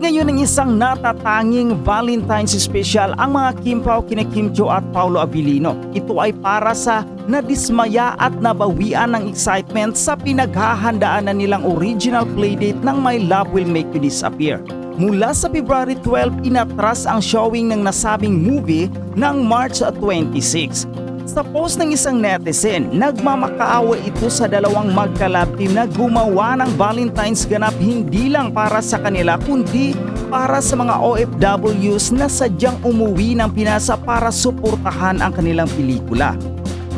ngayon ng isang natatanging Valentine's Special ang mga Kim Pao kina Kim Chiu at Paolo Abilino. Ito ay para sa nadismaya at nabawian ng excitement sa pinaghahandaan na nilang original playdate ng My Love Will Make You Disappear. Mula sa February 12, inatras ang showing ng nasabing movie ng March 26. Sa post ng isang netizen, nagmamakaawa ito sa dalawang magka-love team na gumawa ng Valentine's ganap hindi lang para sa kanila kundi para sa mga OFWs na sadyang umuwi ng Pinasa para suportahan ang kanilang pelikula.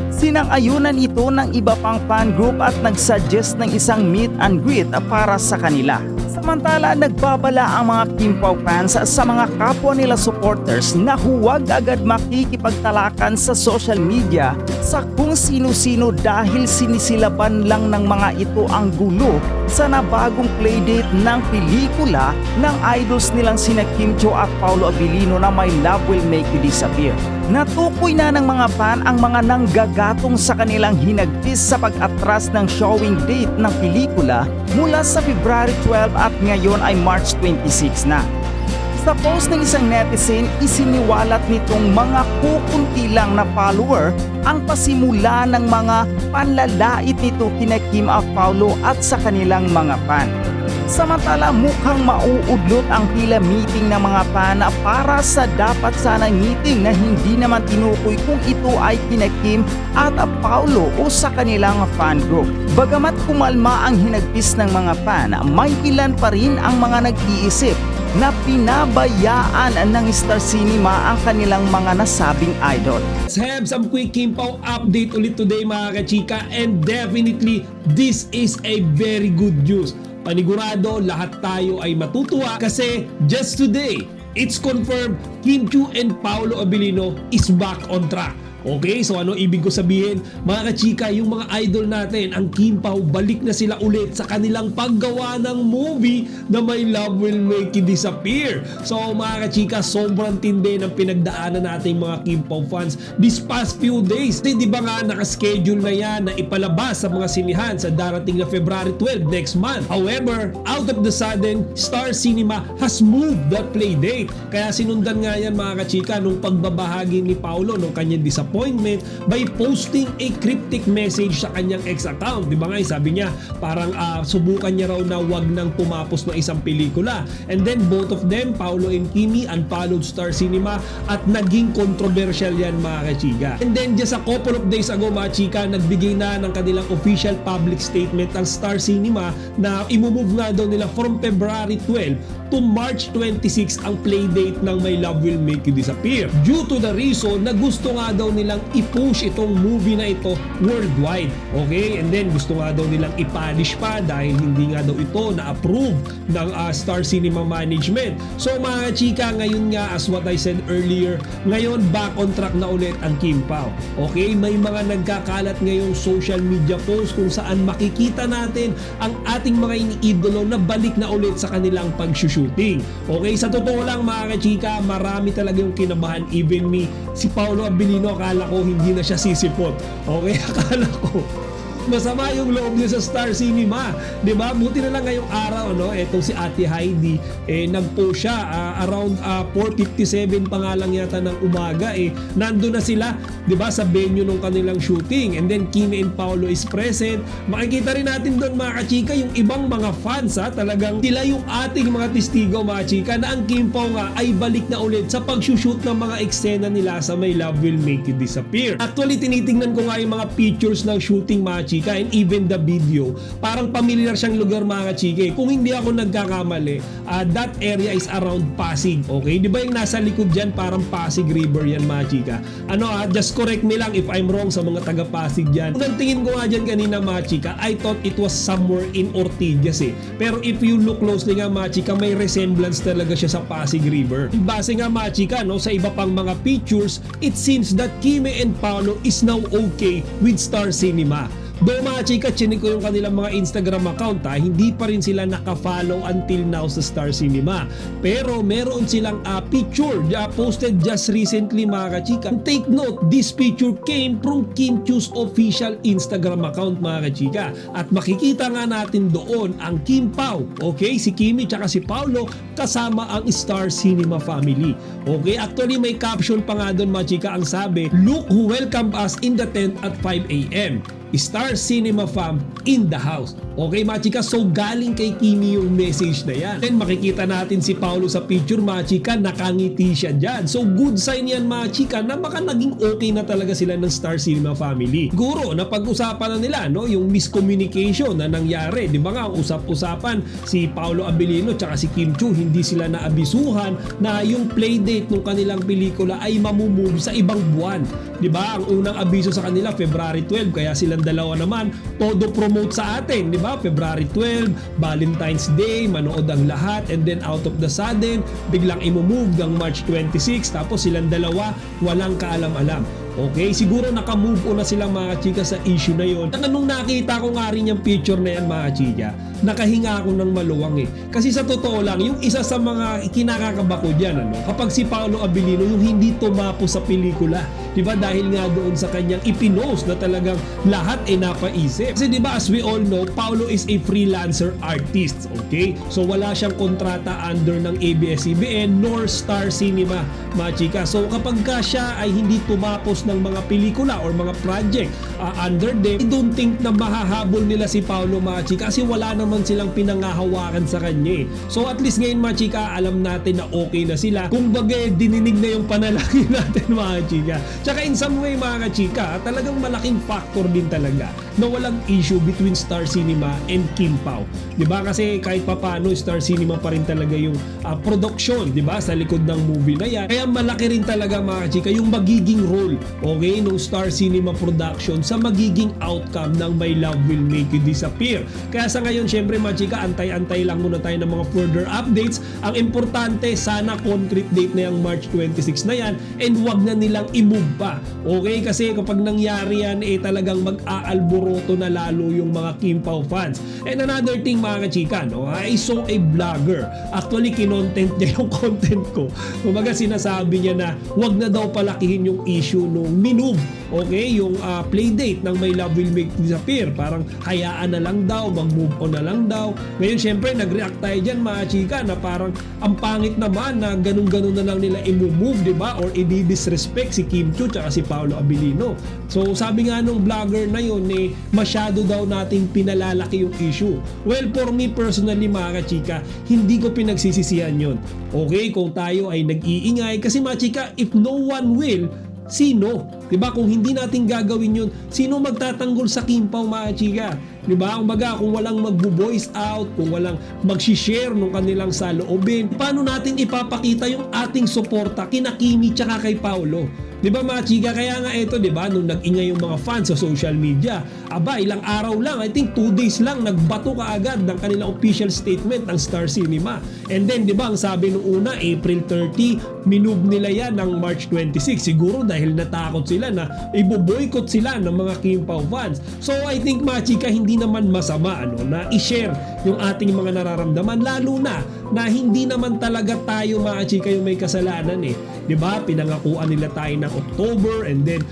Sinang-ayunan ito ng iba pang fan group at nagsuggest ng isang meet and greet para sa kanila. Samantala, nagbabala ang mga Kim Pao fans sa mga kapwa nila supporters na huwag agad makikipagtalakan sa social media sa kung sino-sino dahil sinisilaban lang ng mga ito ang gulo sa nabagong playdate ng pelikula ng idols nilang sina Kim Chiu at Paolo Abilino na My Love Will Make You Disappear. Natukoy na ng mga fan ang mga nanggagatong sa kanilang hinagpis sa pag-atras ng showing date ng pelikula mula sa February 12 at ngayon ay March 26 na. Sa post ng isang netizen, isiniwalat nitong mga kukunti lang na follower ang pasimula ng mga panlalait nito kina Kim at Paolo at sa kanilang mga fan. Samantala, mukhang mauudlot ang tila meeting ng mga fan para sa dapat sana meeting na hindi naman tinukoy kung ito ay kina Kim at Paolo o sa kanilang fan group. Bagamat kumalma ang hinagpis ng mga fan, may ilan pa rin ang mga nag-iisip na pinabayaan ng Star Cinema ang kanilang mga nasabing idol. Let's have some quick Kim Pao update ulit today mga kachika, and definitely this is a very good news. Panigurado lahat tayo ay matutuwa kasi just today, it's confirmed Kim Chiu and Paolo Abilino is back on track. Okay, so ano ibig ko sabihin? Mga kachika, yung mga idol natin, ang Kim Pao, balik na sila ulit sa kanilang paggawa ng movie na My Love Will Make You Disappear. So mga kachika, sobrang tindi ng pinagdaanan nating mga Kim Pao fans this past few days. Di ba nga nakaschedule na yan na ipalabas sa mga sinihan sa darating na February 12 next month. However, out of the sudden, Star Cinema has moved that play date. Kaya sinundan nga yan mga kachika nung pagbabahagi ni Paolo nung kanyang disappointment by posting a cryptic message sa kanyang ex account. Di ba nga, sabi niya parang subukan niya raw na wag nang tumapos ng isang pelikula. And then both of them, Paolo and Kimi, unfollowed Star Cinema at naging controversial yan mga kachika. And then just a couple of days ago mga chika, nagbigay na ng kanilang official public statement ang Star Cinema na imumove nga daw nila from February 12 to March 26 ang playdate ng My Love Will Make You Disappear. Due to the reason na gusto nga daw nilang i-push itong movie na ito worldwide. Okay? And then gusto nga daw nilang i-polish pa dahil hindi nga daw ito na-approve ng Star Cinema Management. So mga chika, ngayon nga as what I said earlier, ngayon back on track na ulit ang Kim Pao. Okay? May mga nagkakalat ngayong social media post kung saan makikita natin ang ating mga iniidolo na balik na ulit sa kanilang pag-shooting. Okay? Sa totoo lang mga kachika, marami talaga yung kinabahan. Even me, si Paolo Abilino, akala ko hindi na siya sisipot. Okay, akala ko masama yung loob niya sa Star Cinema. Diba? Buti na lang ngayong araw, no? Etong si Ate Heidi, nag-post siya around 4:57 pa nga lang yata ng umaga. Nandun na sila, diba, sa venue ng kanilang shooting. And then Kimi and Paolo is present. Makikita rin natin doon mga kachika, yung ibang mga fans, talagang sila yung ating mga testigo mga chika, na ang Kim Pao nga ay balik na ulit sa pag-shoot ng mga eksena nila sa My Love Will Make You Disappear. Actually, tinitingnan ko nga yung mga pictures ng shooting mga chika, and even the video, parang familiar siyang lugar mga chika. Kung hindi ako nagkakamali, that area is around Pasig. Okay, di ba yung nasa likod dyan parang Pasig River yan mga chika? Just correct me lang if I'm wrong sa mga taga Pasig dyan. Kung tingin ko nga dyan kanina mga chika, I thought it was somewhere in Ortigas pero if you look closely nga mga chika, may resemblance talaga siya sa Pasig River. Base nga mga chika, no, sa iba pang mga pictures, it seems that Kimi and Paolo is now okay with Star Cinema. Do mga chika, chinik ko yung kanilang mga Instagram account hindi pa rin sila naka-follow until now sa Star Cinema. Pero meron silang picture posted just recently mga kachika. Take note, this picture came from Kim Chiu's official Instagram account mga kachika. At makikita nga natin doon ang Kim Pao, okay? Si Kimi tsaka si Paolo kasama ang Star Cinema family. Okay, actually may caption pa nga doon mga chika, ang sabi, "Look who welcomed us in the tent at 5 a.m. Star Cinema fam in the house." Okay mga chika, so galing kay Kimi yung message na yan. Then makikita natin si Paolo sa picture mga chika, nakangiti siya dyan. So good sign yan mga chika na baka naging okay na talaga sila ng Star Cinema family. Siguro napag-usapan na nila yung miscommunication na nangyari. Di ba nga usap-usapan si Paolo Abilino tsaka si Kim Chiu, hindi sila naabisuhan na yung playdate ng kanilang pelikula ay mamumove sa ibang buwan. Di ba? Ang unang abiso sa kanila February 12, kaya silang dalawa naman todo promote sa atin, di ba? February 12, Valentine's Day, manood ang lahat, and then out of the sudden, biglang imumove ng March 26, tapos silang dalawa walang kaalam-alam. Okay, siguro naka-move on na silang mga chika sa issue na yon. Nung nakita ko nga rin yung picture na yan mga chika, nakahinga ako ng maluwang Kasi sa totoo lang, yung isa sa mga kinakakaba ko dyan, kapag si Paolo Abilino yung hindi tumapo sa pelikula, di ba, dahil nga doon sa kanyang ipinost na talagang lahat ay napaisip. Kasi di ba, as we all know, Paolo is a freelancer artist, okay? So wala siyang kontrata under ng ABS-CBN nor Star Cinema mga chika. So kapag ka siya ay hindi tumapos ng mga pelikula or mga project under them, I don't think na mahahabol nila si Paolo mga chika kasi wala naman silang pinangahawakan sa kanya So at least ngayon mga chika, alam natin na okay na sila. Kung bagay, dininig na yung panalangin natin mga chika. Tsaka in some way mga chika, talagang malaking factor din talaga na walang issue between Star Cinema and Kim Pao. Diba? Kasi kahit papano, Star Cinema pa rin talaga yung production, diba? Sa likod ng movie na yan. Kaya malaki rin talaga mga chika yung magiging role, okay, ng Star Cinema production sa magiging outcome ng My Love Will Make You Disappear. Kaya sa ngayon, syempre mga chika, antay-antay lang muna tayo ng mga further updates. Ang importante, sana concrete date na yung March 26 na yan and wag na nilang i-move pa. Okay? Kasi kapag nangyari yan, talagang mag-aalboroto na lalo yung mga Kim Pao fans. And another thing mga chika, I saw a vlogger. Actually, kinontent niya yung content ko. Kumbaga sinasabi niya na wag na daw palakihin yung issue nung minove, okay, yung playdate ng My Love Will Make You Disappear. Parang hayaan na lang daw, mag-move on na lang daw. Ngayon syempre nag-react tayo dyan mga chika na parang ang pangit naman na ganun-ganun na lang nila i-move, diba? Or i-disrespect si Kim Chiu tsaka si Paolo Abilino. So sabi nga nung vlogger na yun, masyado daw nating pinalalaki yung issue. Well, for me personally mga chika, hindi ko pinagsisisihan yun. Okay, kung tayo ay nag-iingay, kasi mga chika, if no one will, sino? Diba? Kung hindi natin gagawin yun, sino magtatanggol sa Kim Pao mga chika? Diba? Kumbaga, kung walang mag-voice out, kung walang mag-share ng kanilang saloobin, paano natin ipapakita yung ating suporta kina Kimi tsaka kay Paolo? Diba mga chika? Kaya nga ito, diba, nung nag-ingay yung mga fans sa social media, ilang araw lang, I think 2 days lang, nagbato ka agad ng kanilang official statement ng Star Cinema. And then, diba, ang sabi nung una, April 30, minove nila yan ng March 26. Siguro dahil natakot sila na ibo-boycott sila ng mga Kim Pao fans. So, I think mga chika, hindi naman masama na i-share yung ating mga nararamdaman, lalo na hindi naman talaga tayo mga chika yung may kasalanan Diba? Pinangakuan nila tayo ng October and then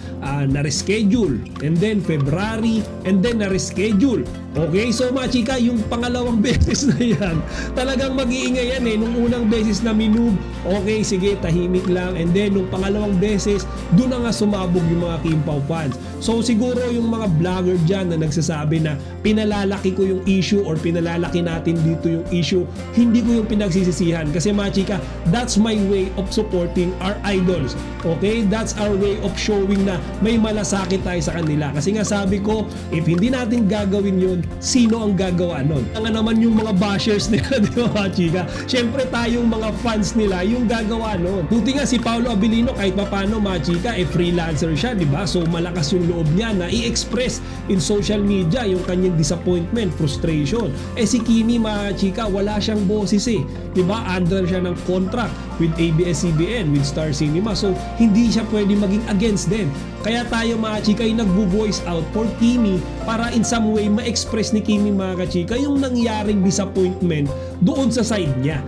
na-reschedule, and then February and then na-reschedule. Okay, so mga chika, yung pangalawang beses na yan, talagang mag-iingay yan Nung unang beses na minove, okay, sige, tahimik lang, and then nung pangalawang beses, doon na nga sumabog yung mga Kim Pao fans. So siguro yung mga vlogger dyan na nagsasabi na pinalalaki ko yung issue or pinalalaki natin dito yung issue, hindi ko yung pinagsisisihan. Kasi mga chika, that's my way of supporting our idols. Okay, that's our way of showing na may malasakit tayo sa kanila. Kasi nga sabi ko, if hindi natin gagawin yun, sino ang gagawa nun? Nga naman yung mga bashers nila, di ba mga chika? Siyempre tayong mga fans nila yung gagawa nun. Buti nga si Paolo Abilino, kahit papano mga chika, freelancer siya, di ba? So malakas yung loob niya na i-express in social media yung kanyang disappointment, frustration. Si Kimi mga chika, wala siyang boses di ba? Under siya ng contract. with ABS-CBN, with Star Cinema. So, hindi siya pwede maging against din. Kaya tayo mga chika ay nagvo-voice out for Kimi para in some way ma-express ni Kimi mga kachika yung nangyaring disappointment doon sa side niya.